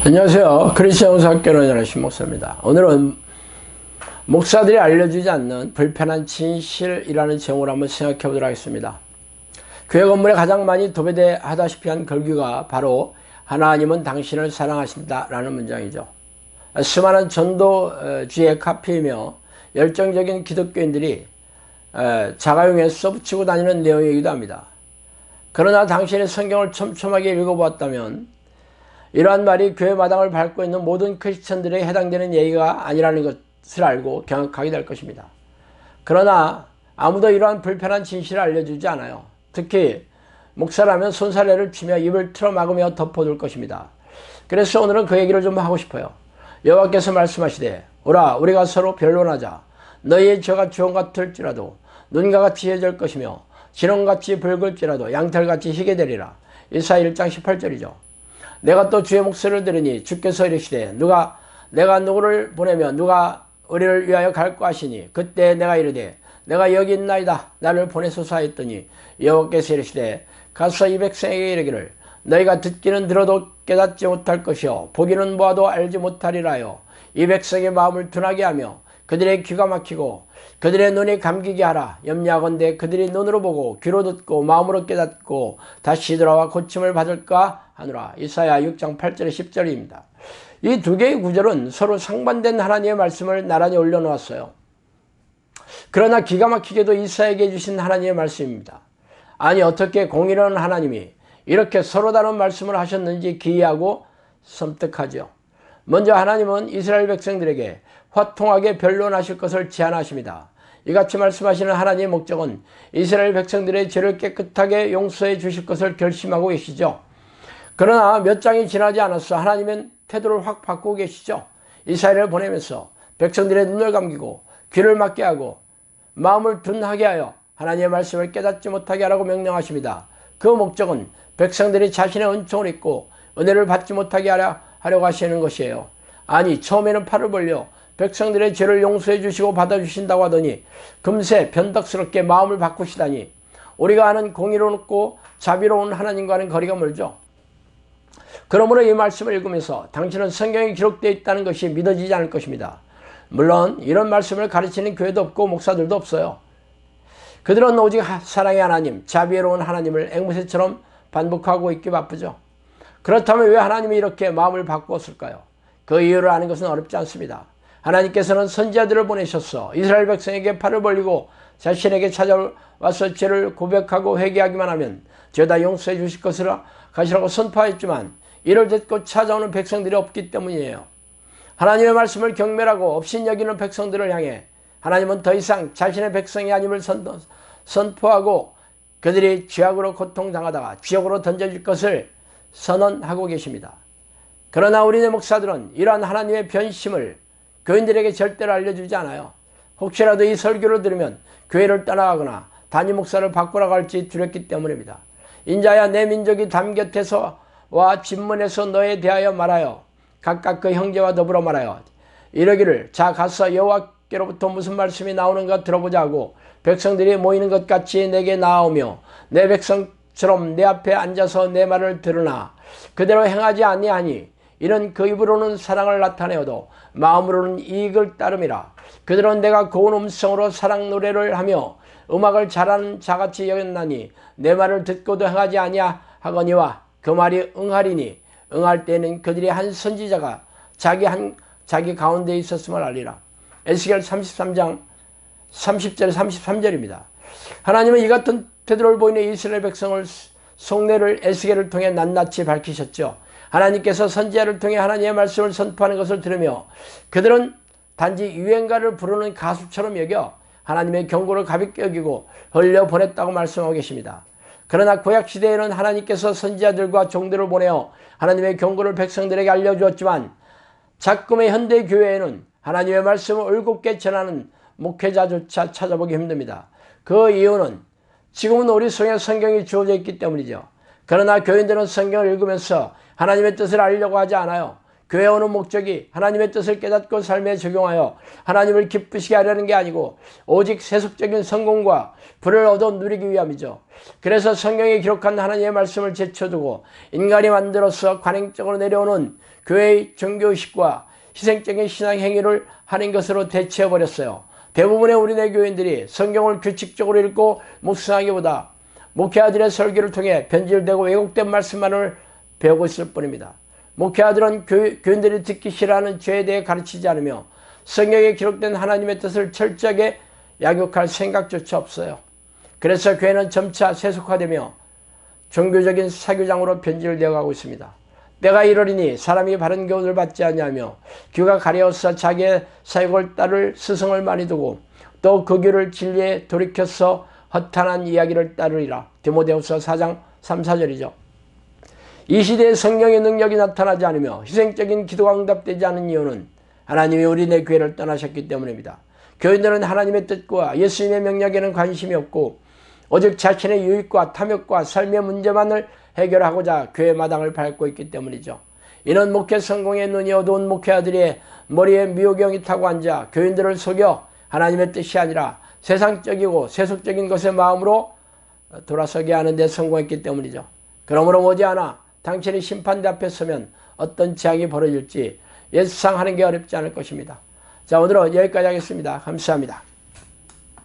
안녕하세요. 크리스천 영상학교로 연하신 신목사입니다. 오늘은 목사들이 알려주지 않는 불편한 진실이라는 제목으로 한번 생각해 보도록 하겠습니다. 교회 건물에 가장 많이 도배하다시피 한 글귀가 바로 하나님은 당신을 사랑하신다라는 문장이죠. 수많은 전도주의 카피이며 열정적인 기독교인들이 자가용에 써붙이고 다니는 내용이기도 합니다. 그러나 당신이 성경을 촘촘하게 읽어보았다면 이러한 말이 교회 마당을 밟고 있는 모든 크리스천들에게 해당되는 얘기가 아니라는 것을 알고 경악하게 될 것입니다. 그러나 아무도 이러한 불편한 진실을 알려주지 않아요. 특히 목사라면 손사래를 치며 입을 틀어막으며 덮어둘 것입니다. 그래서 오늘은 그 얘기를 좀 하고 싶어요. 여호와께서 말씀하시되 오라 우리가 서로 변론하자. 너희의 죄가 주홍 같을지라도 눈과 같이 해질 것이며 진홍같이 붉을지라도 양털같이 희게 되리라. 이사야 1장 18절이죠. 내가 또 주의 목소리를 들으니 주께서 이르시되 내가 누구를 보내며 누가 우리를 위하여 갈까 하시니 그때 내가 이르되 내가 여기 있나이다 나를 보내소서 하였더니 여호와께서 이르시되 가서 이 백성에게 이르기를 너희가 듣기는 들어도 깨닫지 못할 것이요 보기는 보아도 알지 못하리라 하여 이 백성의 마음을 둔하게 하며 그들의 귀가 막히고 그들의 눈이 감기게 하라. 염려하건대 그들이 눈으로 보고 귀로 듣고 마음으로 깨닫고 다시 돌아와 고침을 받을까 하노라. 이사야 6장 8절에 10절입니다. 이 두 개의 구절은 서로 상반된 하나님의 말씀을 나란히 올려놓았어요. 그러나 기가 막히게도 이사야에게 주신 하나님의 말씀입니다. 아니 어떻게 공의로운 하나님이 이렇게 서로 다른 말씀을 하셨는지 기이하고 섬뜩하죠. 먼저 하나님은 이스라엘 백성들에게 화통하게 변론하실 것을 제안하십니다. 이같이 말씀하시는 하나님의 목적은 이스라엘 백성들의 죄를 깨끗하게 용서해 주실 것을 결심하고 계시죠. 그러나 몇 장이 지나지 않았어 하나님은 태도를 확 바꾸고 계시죠. 이스라엘을 보내면서 백성들의 눈을 감기고 귀를 막게 하고 마음을 둔하게 하여 하나님의 말씀을 깨닫지 못하게 하라고 명령하십니다. 그 목적은 백성들이 자신의 은총을 잊고 은혜를 받지 못하게 하려고 하시는 것이에요. 아니 처음에는 팔을 벌려 백성들의 죄를 용서해 주시고 받아주신다고 하더니 금세 변덕스럽게 마음을 바꾸시다니 우리가 아는 공의롭고 자비로운 하나님과는 거리가 멀죠. 그러므로 이 말씀을 읽으면서 당신은 성경에 기록되어 있다는 것이 믿어지지 않을 것입니다. 물론 이런 말씀을 가르치는 교회도 없고 목사들도 없어요. 그들은 오직 사랑의 하나님, 자비로운 하나님을 앵무새처럼 반복하고 있기 바쁘죠. 그렇다면 왜 하나님이 이렇게 마음을 바꾸었을까요? 그 이유를 아는 것은 어렵지 않습니다. 하나님께서는 선지자들을 보내셔서 이스라엘 백성에게 팔을 벌리고 자신에게 찾아와서 죄를 고백하고 회개하기만 하면 죄다 용서해 주실 것이라고 선포하였지만 이를 듣고 찾아오는 백성들이 없기 때문이에요. 하나님의 말씀을 경멸하고 업신여기는 백성들을 향해 하나님은 더 이상 자신의 백성이 아님을 선포하고 그들이 죄악으로 고통당하다가 지옥으로 던져질 것을 선언하고 계십니다. 그러나 우리네 목사들은 이러한 하나님의 변심을 교인들에게 절대로 알려주지 않아요. 혹시라도 이 설교를 들으면 교회를 떠나가거나 단임 목사를 바꾸라고 할지 두렵기 때문입니다. 인자야 내 민족이 담 곁에서와 집문에서 너에 대하여 말하여 각각 그 형제와 더불어 말하여 이러기를 자 가서 여호와께로부터 무슨 말씀이 나오는가 들어보자 하고 백성들이 모이는 것 같이 내게 나아오며 내 백성처럼 내 앞에 앉아서 내 말을 들으나 그대로 행하지 아니하니 이는 그 입으로는 사랑을 나타내어도 마음으로는 이익을 따름이라. 그들은 내가 고운 음성으로 사랑 노래를 하며 음악을 잘하는 자같이 여겼나니 내 말을 듣고도 행하지 아니하거니와 그 말이 응하리니 응할 때는 그들이 한 선지자가 자기 가운데 있었음을 알리라. 에스겔 33장 30절 33절입니다. 하나님은 이 같은 태도를 보이는 이스라엘 백성을 속내를 에스겔을 통해 낱낱이 밝히셨죠. 하나님께서 선지자를 통해 하나님의 말씀을 선포하는 것을 들으며 그들은 단지 유행가를 부르는 가수처럼 여겨 하나님의 경고를 가볍게 여기고 흘려보냈다고 말씀하고 계십니다. 그러나 구약시대에는 하나님께서 선지자들과 종들을 보내어 하나님의 경고를 백성들에게 알려주었지만 작금의 현대교회에는 하나님의 말씀을 올곧게 전하는 목회자조차 찾아보기 힘듭니다. 그 이유는 지금은 우리 손에 성경이 주어져 있기 때문이죠. 그러나 교인들은 성경을 읽으면서 하나님의 뜻을 알려고 하지 않아요. 교회 오는 목적이 하나님의 뜻을 깨닫고 삶에 적용하여 하나님을 기쁘시게 하려는 게 아니고 오직 세속적인 성공과 부를 얻어 누리기 위함이죠. 그래서 성경에 기록한 하나님의 말씀을 제쳐두고 인간이 만들어서 관행적으로 내려오는 교회의 종교의식과 희생적인 신앙 행위를 하는 것으로 대체해버렸어요. 대부분의 우리네 교인들이 성경을 규칙적으로 읽고 묵상하기보다 목회자들의 설교를 통해 변질되고 왜곡된 말씀만을 배우고 있을 뿐입니다. 목회자들은 교인들이 듣기 싫어하는 죄에 대해 가르치지 않으며 성경에 기록된 하나님의 뜻을 철저하게 양육할 생각조차 없어요. 그래서 교회는 점차 세속화되며 종교적인 사교장으로 변질되어 가고 있습니다. 때가 이르리니 사람이 바른 교훈을 받지 않냐며 귀가 가려워서 자기의 사역을 따를 스승을 많이 두고 또 그 귀를 진리에 돌이켜서 허탄한 이야기를 따르리라. 디모데후서 4장 3, 4절이죠. 이 시대에 성령의 능력이 나타나지 않으며 희생적인 기도가 응답되지 않은 이유는 하나님이 우리네 교회를 떠나셨기 때문입니다. 교인들은 하나님의 뜻과 예수님의 명령에는 관심이 없고 오직 자신의 유익과 탐욕과 삶의 문제만을 해결하고자 교회 마당을 밟고 있기 때문이죠. 이는 목회 성공의 눈이 어두운 목회자들의 머리에 미호경이 타고 앉아 교인들을 속여 하나님의 뜻이 아니라 세상적이고 세속적인 것의 마음으로 돌아서게 하는 데 성공했기 때문이죠. 그러므로 머지않아 당신이 심판대 앞에 서면 어떤 재앙이 벌어질지 예상하는 게 어렵지 않을 것입니다. 자, 오늘은 여기까지 하겠습니다. 감사합니다.